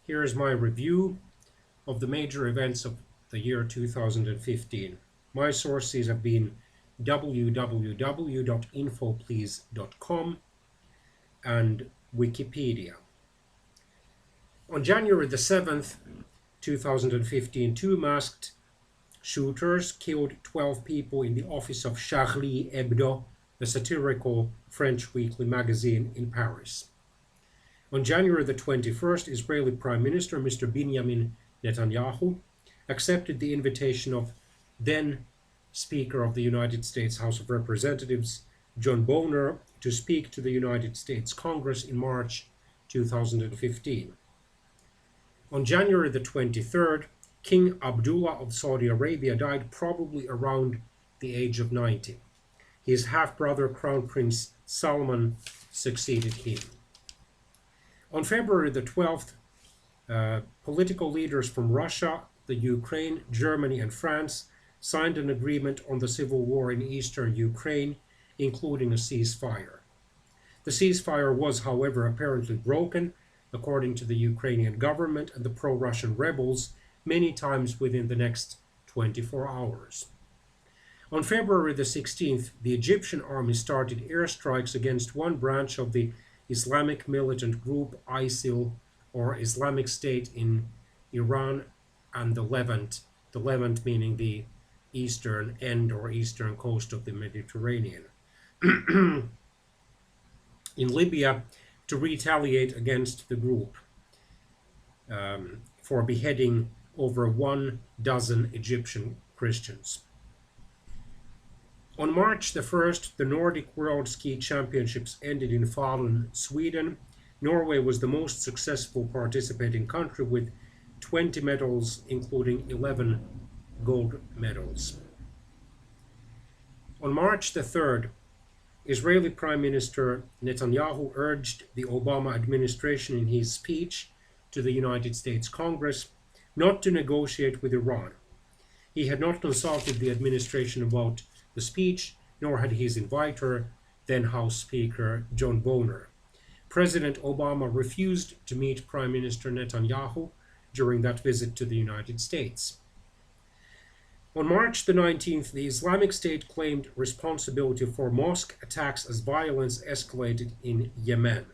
Here is my review of the major events of the year 2015. My sources have been www.infoplease.com and Wikipedia. On January the 7th, 2015, two masked shooters killed 12 people in the office of Charlie Hebdo, a satirical French weekly magazine in Paris. On January the 21st, Israeli Prime Minister Mr. Benjamin Netanyahu accepted the invitation of then Speaker of the United States House of Representatives John Boehner to speak to the United States Congress in March 2015. On January the 23rd, King Abdullah of Saudi Arabia died probably around the age of 90. His half-brother Crown Prince Salman succeeded him. On February the 12th, political leaders from Russia, the Ukraine, Germany and France signed an agreement on the civil war in eastern Ukraine, including a ceasefire. The ceasefire was, however, apparently broken, according to the Ukrainian government and the pro-Russian rebels, many times within the next 24 hours. On February the 16th, the Egyptian army started airstrikes against one branch of the Islamic militant group ISIL, or Islamic State, in Iran and the Levant meaning the eastern end or eastern coast of the Mediterranean, in Libya, to retaliate against the group for beheading over 12 Egyptian Christians. On March the 1st, the Nordic World Ski Championships ended in Falun, Sweden. Norway was the most successful participating country with 20 medals, including 11 gold medals. On March the 3rd, Israeli Prime Minister Netanyahu urged the Obama administration in his speech to the United States Congress not to negotiate with Iran. He had not consulted the administration about the speech, nor had his inviter, then House Speaker John Boehner. President Obama refused to meet Prime Minister Netanyahu during that visit to the United States. On March the 19th, the Islamic State claimed responsibility for mosque attacks as violence escalated in Yemen.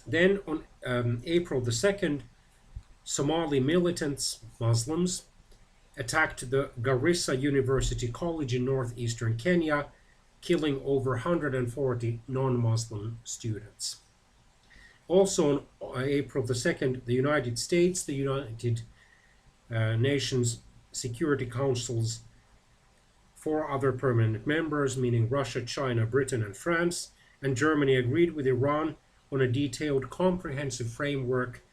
Then on April the 2nd, Somali militants, Muslims, attacked the Garissa University College in northeastern Kenya, killing over 140 non-Muslim students. Also on April the 2nd, the United States, the United Nations Security Council's 4 other permanent members, meaning Russia, China, Britain and France, and Germany, agreed with Iran on a detailed, comprehensive framework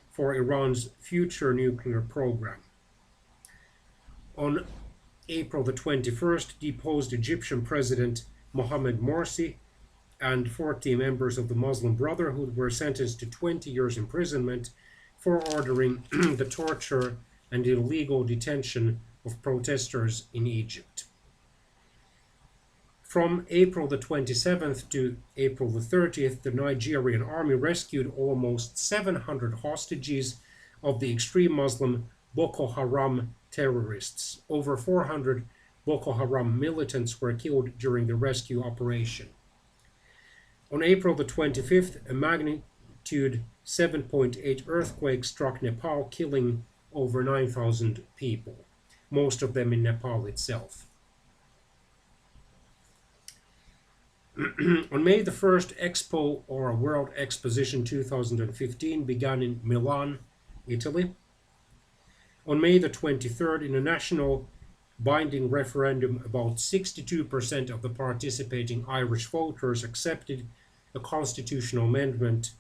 for Iran's future nuclear program. On April the 21st, deposed Egyptian President Mohamed Morsi and 40 members of the Muslim Brotherhood were sentenced to 20 years imprisonment for ordering the torture and illegal detention of protesters in Egypt. From April the 27th to April the 30th, the Nigerian army rescued almost 700 hostages of the extreme Muslim Boko Haram terrorists. Over 400 Boko Haram militants were killed during the rescue operation. On April the 25th, a magnitude 7.8 earthquake struck Nepal, killing over 9,000 people, most of them in Nepal itself. On May the 1st, Expo, or World Exposition 2015, began in Milan, Italy. On May the 23rd, in a national binding referendum, about 62% of the participating Irish voters accepted a constitutional amendment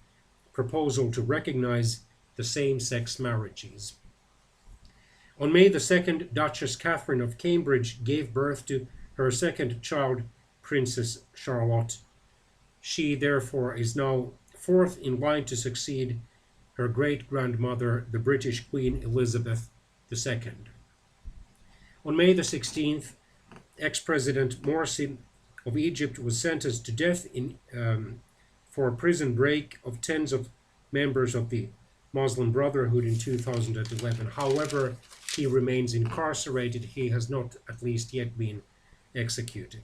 proposal to recognize the same-sex marriages. On May the 2nd, Duchess Catherine of Cambridge gave birth to her second child, Princess Charlotte. She, therefore, is now 4th in line to succeed her great-grandmother, the British Queen Elizabeth II. On May the 16th, ex-President Morsi of Egypt was sentenced to death for prison break of tens of members of the Muslim Brotherhood in 2011. However, he remains incarcerated. He has not, at least yet, been executed.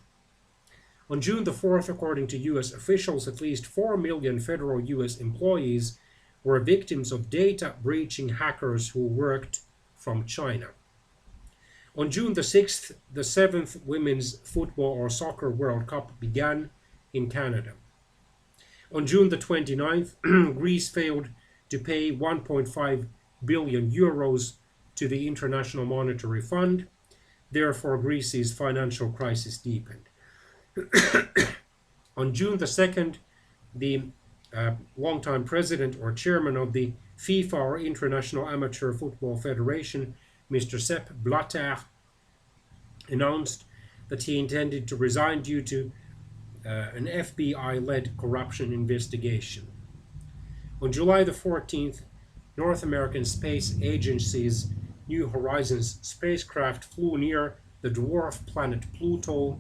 On June the 4th, according to US officials, at least 4 million federal US employees were victims of data breaching hackers who worked from China. On June the 6th, the 7th Women's Football or Soccer World Cup began in Canada. On June the 29th, Greece failed to pay 1.5 billion euros to the International Monetary Fund. Therefore, Greece's financial crisis deepened. On June the 2nd, the longtime president or chairman of the FIFA or International Amateur Football Federation, Mr. Sepp Blatter, announced that he intended to resign due to an FBI-led corruption investigation. On July the 14th, North American Space Agency's New Horizons spacecraft flew near the dwarf planet Pluto.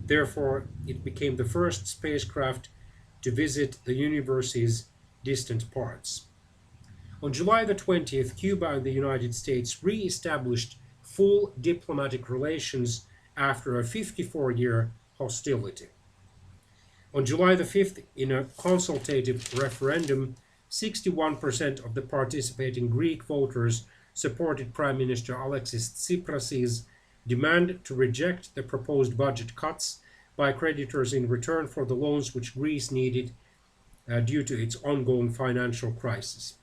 Therefore, it became the first spacecraft to visit the universe's distant parts. On July the 20th, Cuba and the United States re-established full diplomatic relations after a 54-year hostility. On July the 5th, in a consultative referendum, 61% of the participating Greek voters supported Prime Minister Alexis Tsipras's demand to reject the proposed budget cuts by creditors in return for the loans which Greece needed due to its ongoing financial crisis.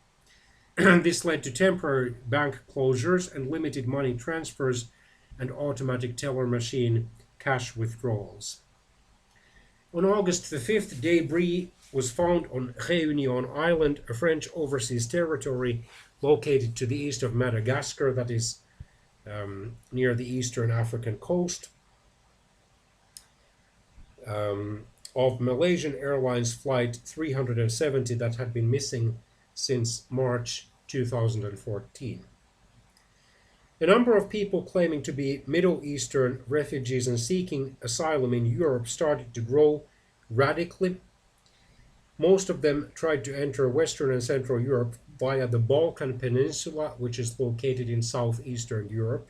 This led to temporary bank closures and limited money transfers and automatic teller machine cash withdrawals. On August the 5th, debris was found on Réunion Island, a French overseas territory located to the east of Madagascar, that is near the eastern African coast, of Malaysian Airlines Flight 370 that had been missing since March 2014. A number of people claiming to be Middle Eastern refugees and seeking asylum in Europe started to grow radically. Most of them tried to enter Western and Central Europe via the Balkan Peninsula, which is located in southeastern Europe.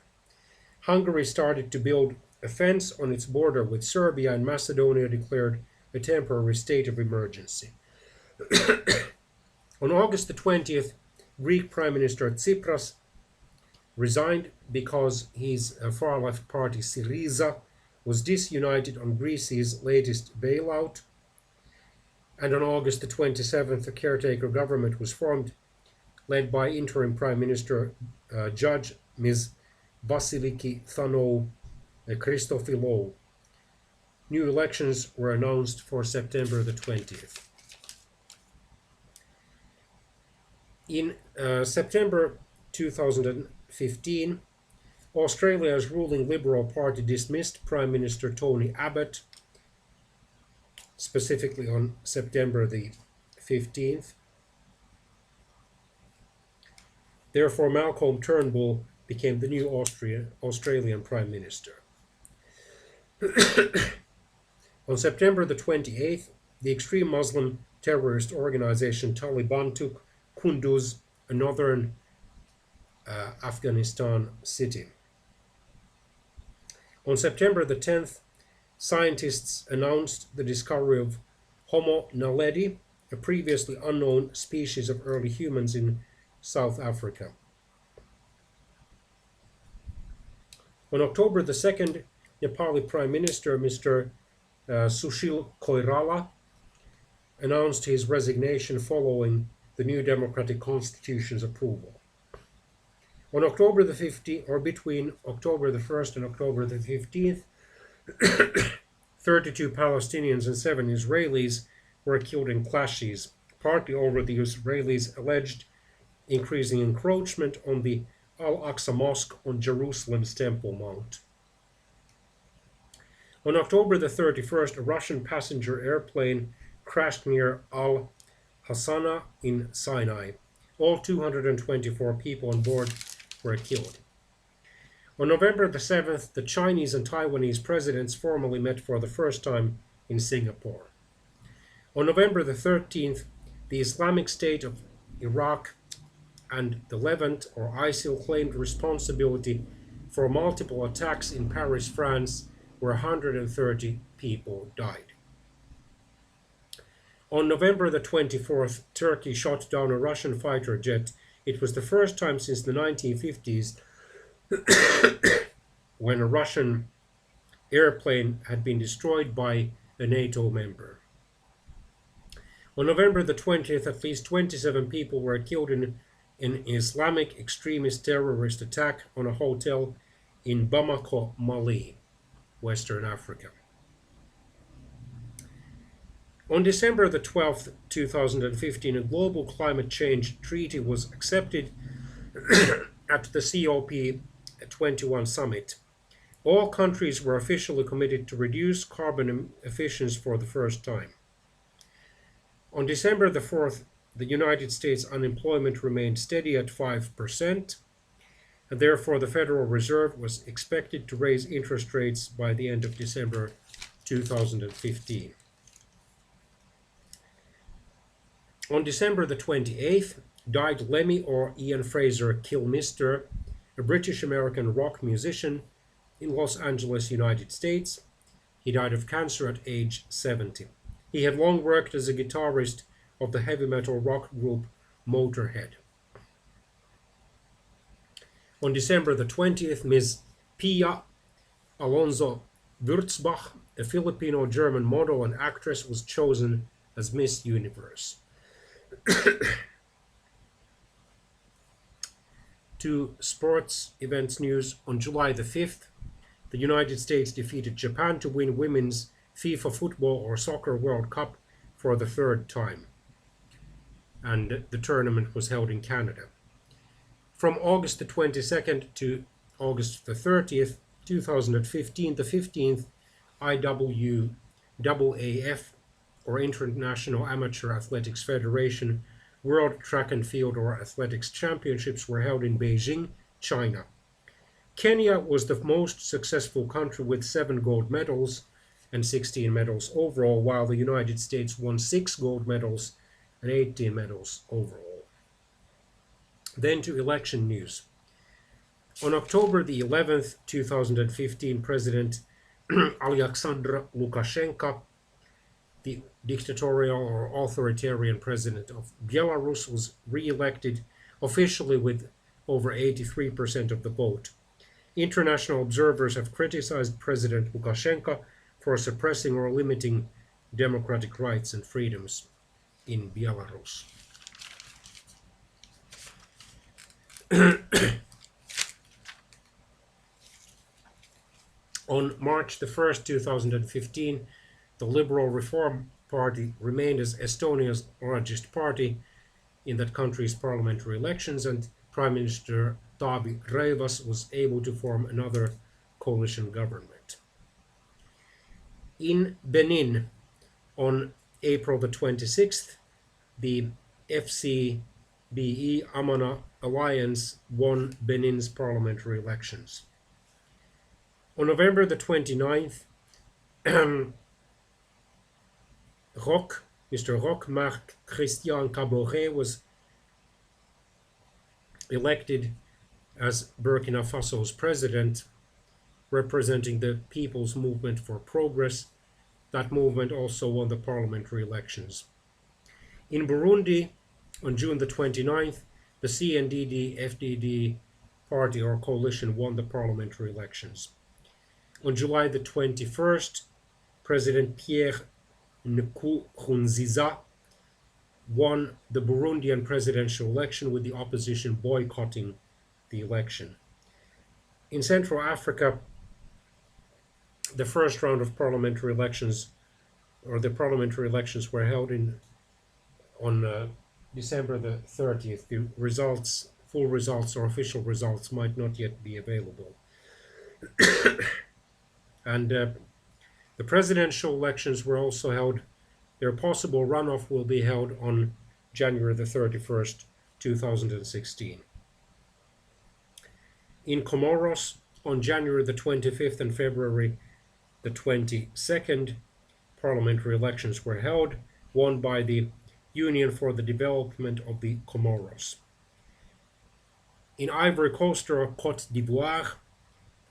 Hungary started to build a fence on its border with Serbia, and Macedonia declared a temporary state of emergency. On August the 20th, Greek Prime Minister Tsipras resigned because his far-left party Syriza was disunited on Greece's latest bailout. And on August the 27th, a caretaker government was formed, led by interim Prime Minister Judge Ms. Vasiliki Thanou Christophilou. New elections were announced for September the 20th. In September 2015, Australia's ruling Liberal Party dismissed Prime Minister Tony Abbott, specifically on September the 15th. Therefore, Malcolm Turnbull became the new Australian Prime Minister. On September the 28th, the extreme Muslim terrorist organization Taliban took Kunduz, a northern Afghanistan city. On September the 10th, scientists announced the discovery of Homo naledi, a previously unknown species of early humans in South Africa. On October the 2nd, Nepali Prime Minister Mr. Sushil Koirala announced his resignation following the new democratic constitution's approval. On October the 15th, or between October the 1st and October the 15th, 32 Palestinians and 7 Israelis were killed in clashes, partly over the Israelis' alleged increasing encroachment on the Al-Aqsa Mosque on Jerusalem's Temple Mount. On October the 31st, a Russian passenger airplane crashed near Al-Hassana in Sinai. All 224 people on board were killed. On November the 7th, the Chinese and Taiwanese presidents formally met for the first time in Singapore. On November the 13th, the Islamic State of Iraq and the Levant, or ISIL, claimed responsibility for multiple attacks in Paris, France, where 130 people died. On November the 24th, Turkey shot down a Russian fighter jet. It was the first time since the 1950s when a Russian airplane had been destroyed by a NATO member. On November the 20th, at least 27 people were killed in an Islamic extremist terrorist attack on a hotel in Bamako, Mali, Western Africa. On December the 12th, 2015, a global climate change treaty was accepted at the COP21 summit. All countries were officially committed to reduce carbon emissions for the first time. On December the 4th, the United States unemployment remained steady at 5%, and therefore the Federal Reserve was expected to raise interest rates by the end of December 2015. On December the 28th, died Lemmy, or Ian Fraser Kilmister, a British-American rock musician in Los Angeles, United States. He died of cancer at age 70. He had long worked as a guitarist of the heavy metal rock group Motorhead. On December the 20th, Ms. Pia Alonso Würzbach, a Filipino-German model and actress, was chosen as Miss Universe. To sports events news, on July the 5th, the United States defeated Japan to win Women's FIFA Football or Soccer World Cup for the third time, and the tournament was held in Canada. From August the 22nd to August the 30th, 2015, the 15th IWAAF, or International Amateur Athletics Federation, World Track and Field or Athletics Championships were held in Beijing, China. Kenya was the most successful country with 7 gold medals and 16 medals overall, while the United States won 6 gold medals and 18 medals overall. Then to election news. On October the 11th, 2015, President Alexander Lukashenko, the dictatorial or authoritarian president of Belarus, was re-elected officially with over 83% of the vote. International observers have criticized President Lukashenko for suppressing or limiting democratic rights and freedoms in Belarus. On March the 1st, 2015, the Liberal Reform Party remained as Estonia's largest party in that country's parliamentary elections, and Prime Minister Taavi Rõivas was able to form another coalition government. In Benin, on April the 26th, the FCBE Amana Alliance won Benin's parliamentary elections. On November the 29th, Mr. Roch Marc Christian Kaboré was elected as Burkina Faso's president, representing the People's Movement for Progress. That movement also won the parliamentary elections. In Burundi, on June the 29th, the CNDD-FDD party or coalition won the parliamentary elections. On July the 21st, President Pierre Nkurunziza won the Burundian presidential election, with the opposition boycotting the election. In Central Africa, the first round of parliamentary elections, or the parliamentary elections, were held on December the 30th. The results, full results or official results, might not yet be available. And the presidential elections were also held. Their possible runoff will be held on January the 31st, 2016. In Comoros, on January the 25th and February the 22nd, parliamentary elections were held, won by the Union for the Development of the Comoros. In Ivory Coast or Côte d'Ivoire,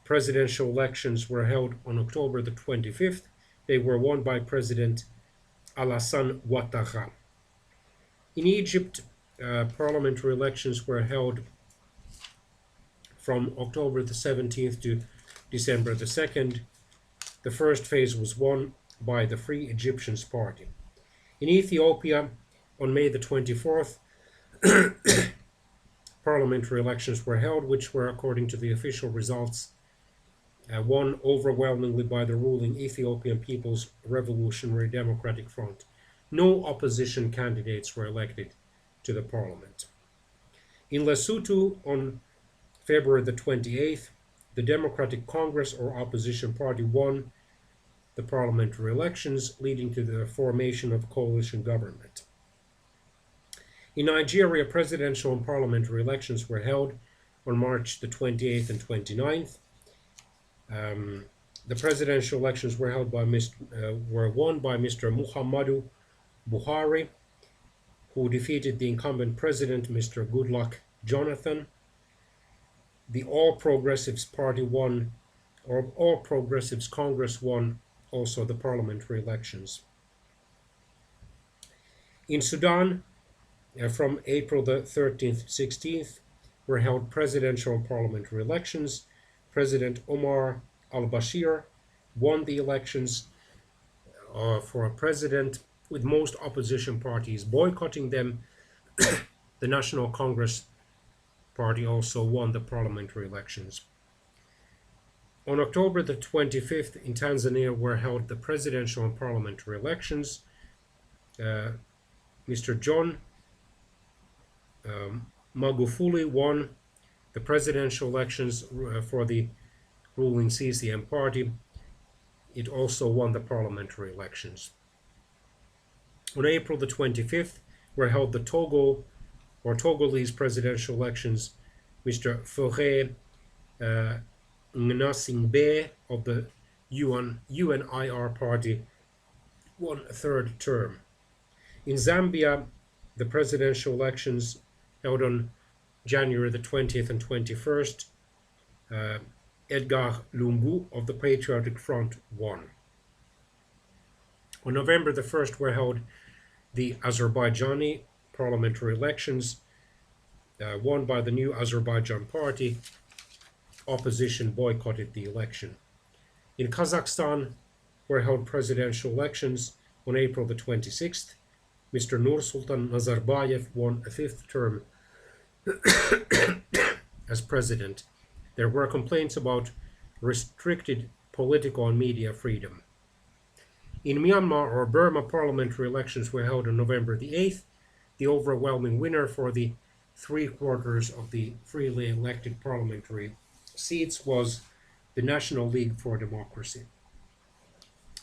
presidential elections were held on October the 25th. They were won by President Alassane Ouattara. In Egypt, parliamentary elections were held from October the 17th to December the 2nd. The first phase was won by the Free Egyptians Party. In Ethiopia, on May the 24th, parliamentary elections were held, which were, according to the official results, won overwhelmingly by the ruling Ethiopian People's Revolutionary Democratic Front. No opposition candidates were elected to the parliament. In Lesotho, on February the 28th, the Democratic Congress or opposition party won the parliamentary elections, leading to the formation of a coalition government. In Nigeria, presidential and parliamentary elections were held on March the 28th and 29th. The presidential elections were won by Mr. Muhammadu Buhari, who defeated the incumbent president, Mr. Goodluck Jonathan. The All Progressives Party won, or All Progressives Congress won also the parliamentary elections. In Sudan, from April the 13th to 16th, were held presidential and parliamentary elections. President Omar al-Bashir won the elections for a president, with most opposition parties boycotting them. The National Congress Party also won the parliamentary elections. On October the 25th, in Tanzania were held the presidential and parliamentary elections. Mr. John Magufuli won the presidential elections for the ruling CCM party. It also won the parliamentary elections. On April the 25th were held the Togo or Togolese presidential elections. Mr. Faure Gnassingbé of the UNIR party won a third term. In Zambia, the presidential elections held on January the 20th and 21st, Edgar Lungu of the Patriotic Front won. On November the 1st were held the Azerbaijani parliamentary elections, won by the New Azerbaijan Party. Opposition boycotted the election. In Kazakhstan were held presidential elections on April the 26th. Mr. Nursultan Nazarbayev won a fifth term as president. There were complaints about restricted political and media freedom. In Myanmar or Burma, parliamentary elections were held on November the 8th. The overwhelming winner for the 3/4 of the freely elected parliamentary seats was the National League for Democracy.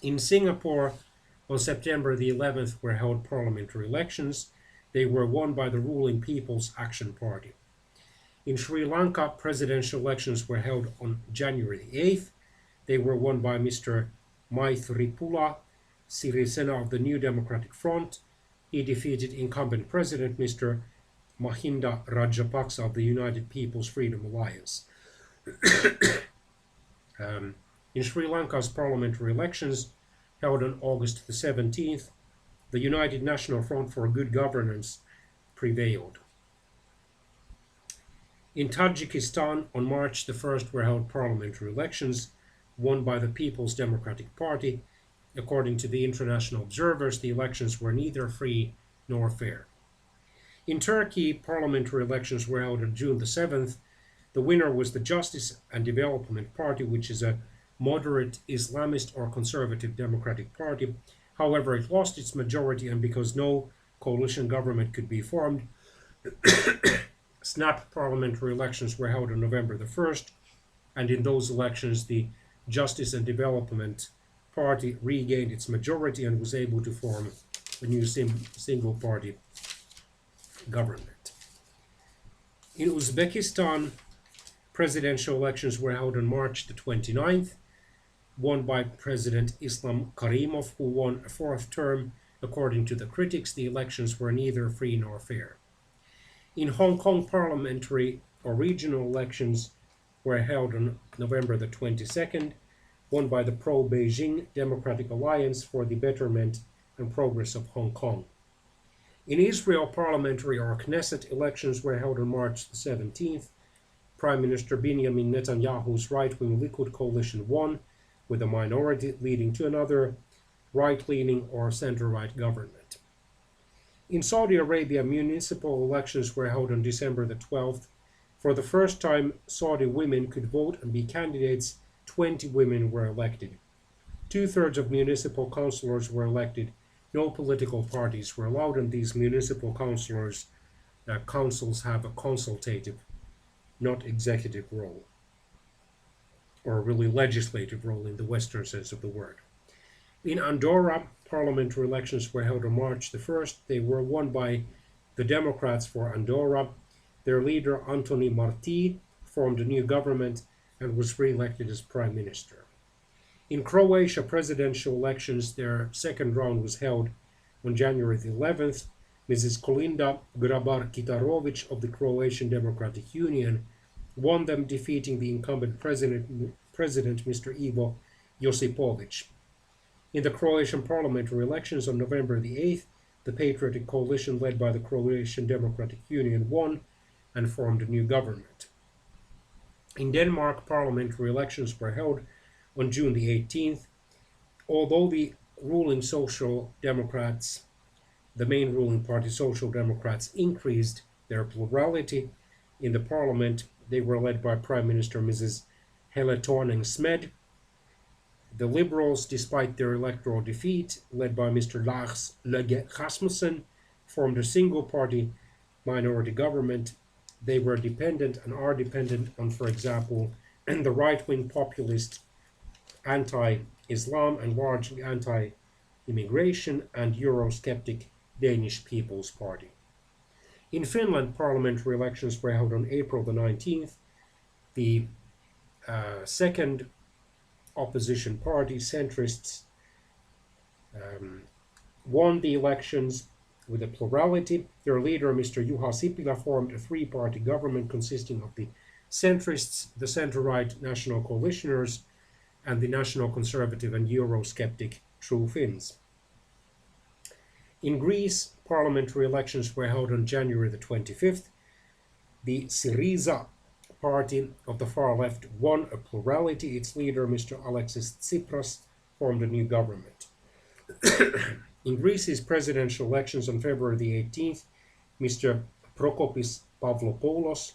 In Singapore, on September the 11th were held parliamentary elections. They were won by the ruling People's Action Party. In Sri Lanka, presidential elections were held on January the 8th. They were won by Mr. Maithripala Sirisena of the New Democratic Front. He defeated incumbent president Mr. Mahinda Rajapaksa of the United People's Freedom Alliance. In Sri Lanka's parliamentary elections held on August the 17th, the United National Front for Good Governance prevailed. In Tajikistan, on March the 1st were held parliamentary elections, won by the People's Democratic Party. According to the international observers, the elections were neither free nor fair. In Turkey, parliamentary elections were held on June the 7th. The winner was the Justice and Development Party, which is a moderate Islamist or conservative democratic party. However, it lost its majority, and because no coalition government could be formed, snap parliamentary elections were held on November the 1st, and in those elections the Justice and Development Party regained its majority and was able to form a new single-party government. In Uzbekistan, presidential elections were held on March the 29th, won by President Islam Karimov, who won a fourth term. According to the critics, the elections were neither free nor fair. In Hong Kong, parliamentary or regional elections were held on November the 22nd, won by the pro-Beijing Democratic Alliance for the Betterment and Progress of Hong Kong. In Israel, parliamentary or Knesset elections were held on March the 17th. Prime Minister Benjamin Netanyahu's right-wing Likud coalition won with a minority, leading to another right-leaning or center-right government. In Saudi Arabia, municipal elections were held on December the 12th. For the first time, Saudi women could vote and be candidates. 20 women were elected. 2/3 of municipal councillors were elected. No political parties were allowed, and these municipal councils have a consultative, not executive role, or really legislative role in the Western sense of the word. In Andorra, parliamentary elections were held on March the 1st. They were won by the Democrats for Andorra. Their leader, Antoni Marti, formed a new government and was re-elected as prime minister. In Croatia presidential elections, their second round was held on January the 11th. Mrs. Kolinda Grabar-Kitarovic of the Croatian Democratic Union won them, defeating the incumbent president Mr. Ivo Josipovic. In the Croatian parliamentary elections on November the 8th, the Patriotic Coalition led by the Croatian Democratic Union won and formed a new government. In Denmark, parliamentary elections were held on June the 18th. Although the ruling Social Democrats, the main ruling party Social Democrats, increased their plurality in the parliament, they were led by Prime Minister Mrs. Helle Thorning-Schmidt. The Liberals, despite their electoral defeat, led by Mr. Lars Løkke Rasmussen, formed a single-party minority government. They were dependent and are dependent on, for example, the right-wing populist anti-Islam and largely anti-immigration and Eurosceptic Danish People's Party. In Finland, parliamentary elections were held on April the 19th. The second opposition party, centrists, won the elections with a plurality. Their leader, Mr. Juha Sipilä, formed a three-party government consisting of the centrists, the center-right National Coalitioners, and the National Conservative and Eurosceptic True Finns. In Greece, parliamentary elections were held on January the 25th. The Syriza party of the far left won a plurality. Its leader, Mr. Alexis Tsipras, formed a new government. In Greece's presidential elections on February the 18th, Mr. Prokopis Pavlopoulos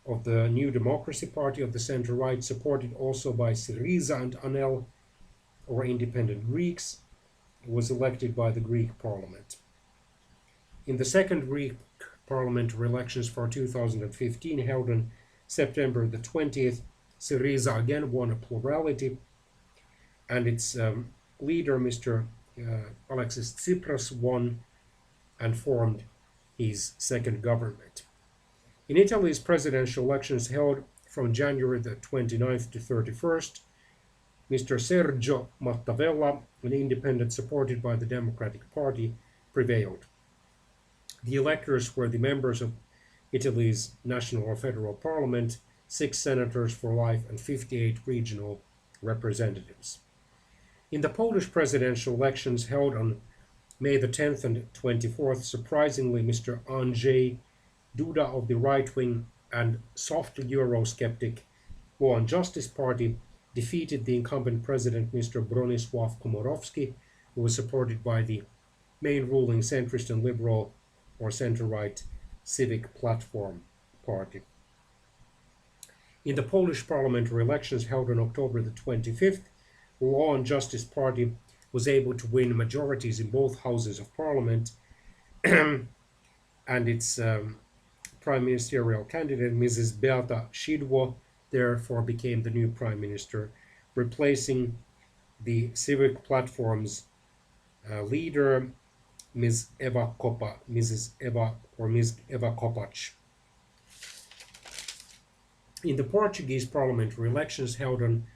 of the New Democracy Party of the center-right, supported also by Syriza and ANEL, or Independent Greeks, was elected by the Greek parliament. In the second Greek parliamentary elections for 2015, held on September the 20th, Syriza again won a plurality, and its leader, Mr. Alexis Tsipras, won and formed his second government. In Italy's presidential elections held from January the 29th to 31st, Mr. Sergio Mattarella, an independent supported by the Democratic Party, prevailed. The electors were the members of Italy's national or federal parliament, 6 senators for life and 58 regional representatives. In the Polish presidential elections held on May the 10th and 24th, surprisingly, Mr. Andrzej Duda of the right-wing and soft Eurosceptic Law and Justice Party defeated the incumbent president, Mr. Bronisław Komorowski, who was supported by the main ruling centrist and liberal or center-right Civic Platform Party. In the Polish parliamentary elections held on October the 25th, the Law and Justice Party was able to win majorities in both houses of parliament, and its prime ministerial candidate, Mrs. Beata Szydło, therefore became the new prime minister, replacing the Civic Platform's leader, Ms. Eva Kopacz. In the Portuguese parliamentary elections held on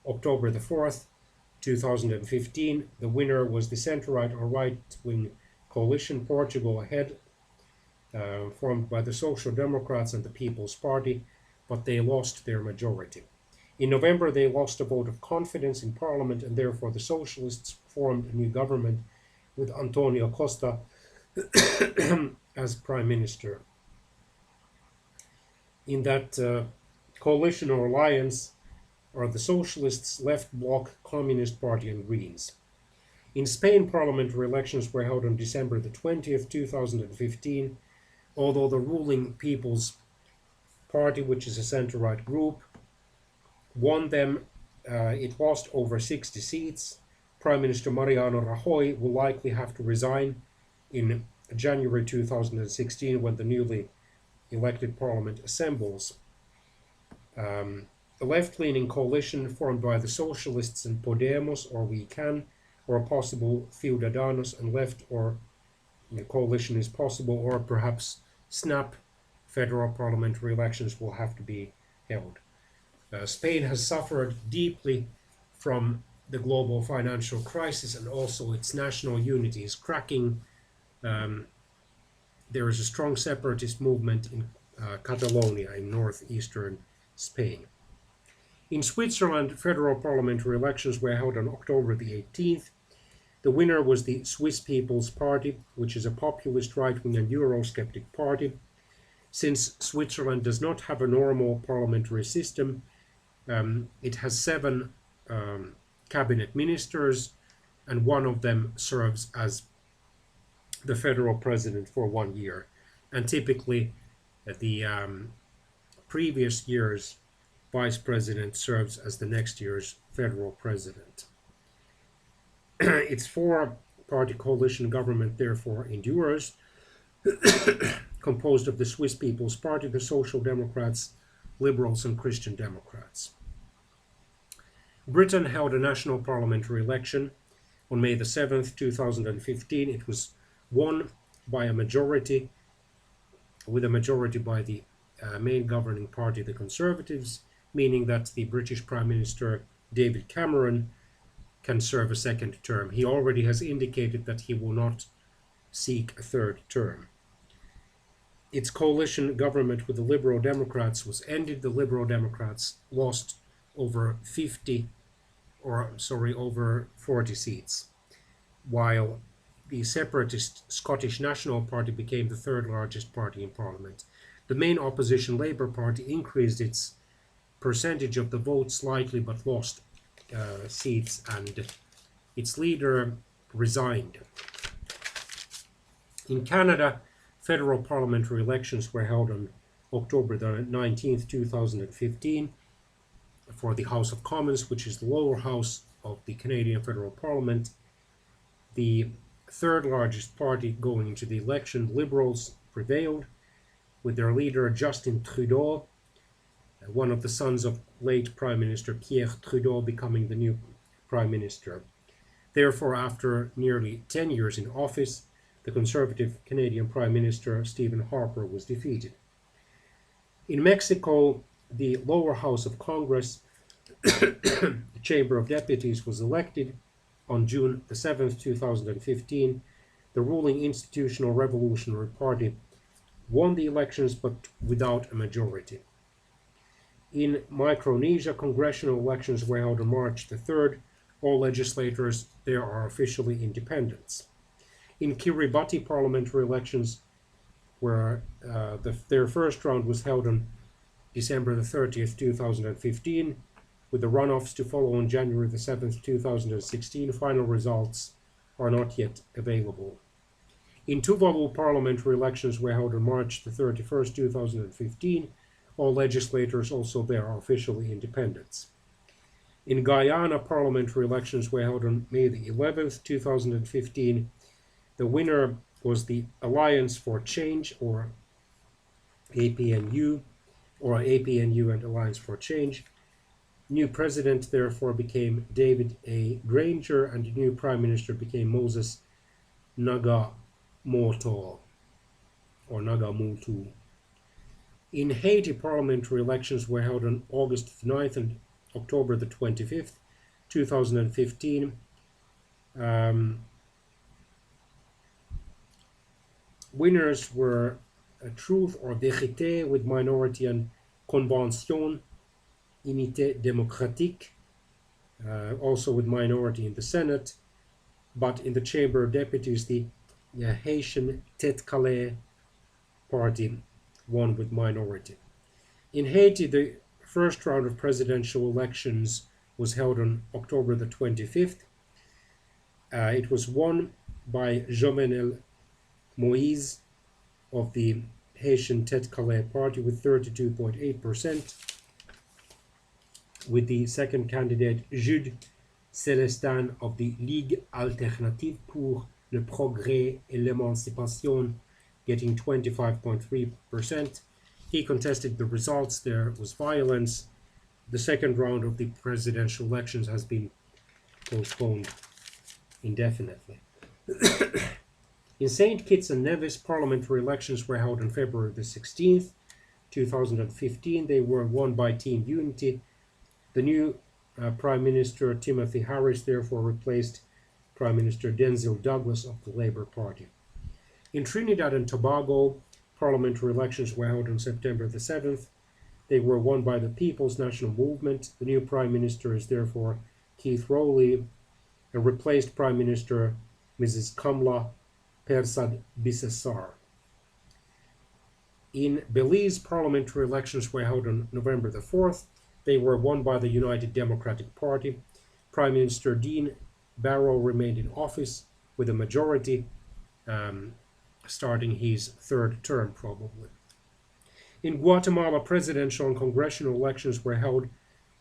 October the 4th, 2015, the winner was the centre-right or right-wing coalition Portugal Ahead, formed by the Social Democrats and the People's Party, but they lost their majority. In November, they lost a vote of confidence in Parliament, and therefore the Socialists formed a new government with Antonio Costa as Prime Minister. In that coalition or alliance are the Socialists, Left Bloc, Communist Party, and Greens. In Spain, parliamentary elections were held on December the 20th, 2015, although the ruling People's Party, which is a centre-right group, won them. It lost over 60 seats. Prime Minister Mariano Rajoy will likely have to resign in January 2016 when the newly elected parliament assembles. A left-leaning coalition formed by the Socialists and Podemos, or We Can, or a possible Ciudadanos and Left, or the coalition is possible, or perhaps SNAP, federal parliamentary elections will have to be held. Spain has suffered deeply from the global financial crisis, and also its national unity is cracking. There is a strong separatist movement in Catalonia in northeastern Spain. In Switzerland, federal parliamentary elections were held on October the 18th. The winner was the Swiss People's Party, which is a populist right-wing and Eurosceptic party. Since Switzerland does not have a normal parliamentary system, it has 7 cabinet ministers, and one of them serves as the federal president for 1 year. And typically, the previous year's vice president serves as the next year's federal president. Its 4-party coalition government therefore endures, composed of the Swiss People's Party, the Social Democrats, Liberals, and Christian Democrats. Britain held a national parliamentary election on May the 7th, 2015. It was won by a majority, with a majority by the main governing party, the Conservatives, meaning that the British Prime Minister David Cameron can serve a second term. He already has indicated that he will not seek a third term. Its coalition government with the Liberal Democrats was ended. The Liberal Democrats lost over 40 seats, while the separatist Scottish National Party became the 3rd largest party in Parliament. The main opposition Labour Party increased its percentage of the vote slightly, but lost seats, and its leader resigned. In Canada, federal parliamentary elections were held on October the 19th, 2015 for the House of Commons, which is the lower house of the Canadian federal parliament. The 3rd largest party going into the election, Liberals, prevailed, with their leader Justin Trudeau, one of the sons of late Prime Minister Pierre Trudeau, becoming the new Prime Minister. Therefore, after nearly 10 years in office, the Conservative Canadian Prime Minister Stephen Harper was defeated. In Mexico, the lower house of Congress, the Chamber of Deputies, was elected on June the 7th, 2015. The ruling Institutional Revolutionary Party won the elections, but without a majority. In Micronesia, congressional elections were held on March the 3rd. All legislators there are officially independents. In Kiribati, parliamentary elections were their first round was held on December the 30th, 2015, with the runoffs to follow on January the 7th, 2016. Final results are not yet available. In Tuvalu, parliamentary elections were held on March the 31st, 2015. All legislators also there are officially independents. In Guyana, parliamentary elections were held on May the 11th, 2015. The winner was the Alliance for Change, or APNU, and Alliance for Change. New president therefore became David A. Granger, and new prime minister became Moses Nagamoto, or Nagamutu. In Haiti, parliamentary elections were held on August 9th and October the 25th, 2015. Winners were Truth or Vérité with minority, and Convention, Unité Démocratique, also with minority in the Senate, but in the Chamber of Deputies, the Haitian Tête Calais party won with minority. In Haiti, the first round of presidential elections was held on October the 25th. It was won by Jovenel Moïse of the Haitian Tête Calais party with 32.8%, with the second candidate Jude Célestin of the Ligue Alternative pour le Progrès et l'Émancipation getting 25.3%. He contested the results. There was violence. The second round of the presidential elections has been postponed indefinitely. In St. Kitts and Nevis, parliamentary elections were held on February the 16th, 2015. They were won by Team Unity. The new Prime Minister Timothy Harris therefore replaced Prime Minister Denzil Douglas of the Labour Party. In Trinidad and Tobago, parliamentary elections were held on September the 7th. They were won by the People's National Movement. The new Prime Minister is therefore Keith Rowley, and replaced Prime Minister Mrs. Kamla Persad Bissessar. In Belize, parliamentary elections were held on November the 4th. They were won by the United Democratic Party. Prime Minister Dean Barrow remained in office with a majority, starting his third term probably. In Guatemala, presidential and congressional elections were held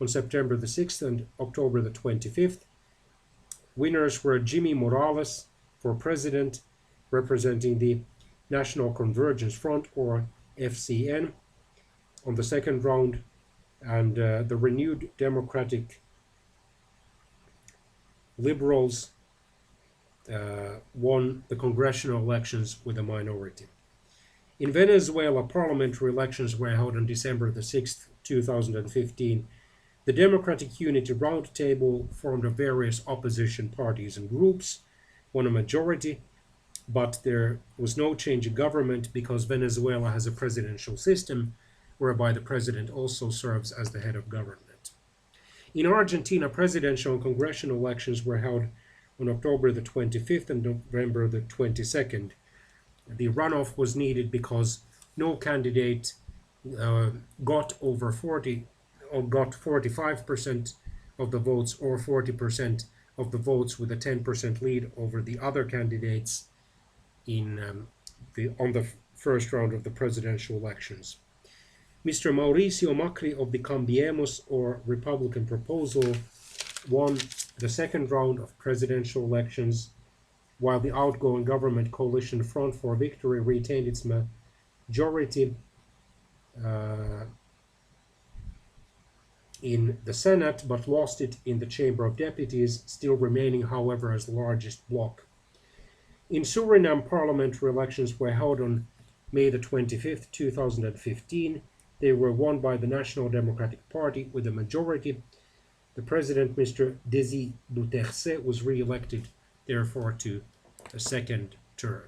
on September the 6th and October the 25th. Winners were Jimmy Morales for president, representing the National Convergence Front, or FCN, on the second round, and the renewed Democratic Liberals won the congressional elections with a minority. In Venezuela, parliamentary elections were held on December the 6th, 2015. The Democratic Unity Roundtable, formed of various opposition parties and groups, won a majority, but there was no change in government because Venezuela has a presidential system whereby the president also serves as the head of government. In Argentina, presidential and congressional elections were held on October the 25th and November the 22nd. The runoff was needed because no candidate got over 40 or got 45% of the votes or 40% of the votes, with a 10% lead over the other candidates on the first round of the presidential elections. Mr. Mauricio Macri of the Cambiemos, or Republican proposal, won the second round of presidential elections, while the outgoing government coalition Front for Victory retained its majority in the Senate, but lost it in the Chamber of Deputies, still remaining, however, as the largest bloc. In Suriname, parliamentary elections were held on May the 25th, 2015. They were won by the National Democratic Party with a majority. The president, Mr. Desi Duterte, was re-elected, therefore, to a second term.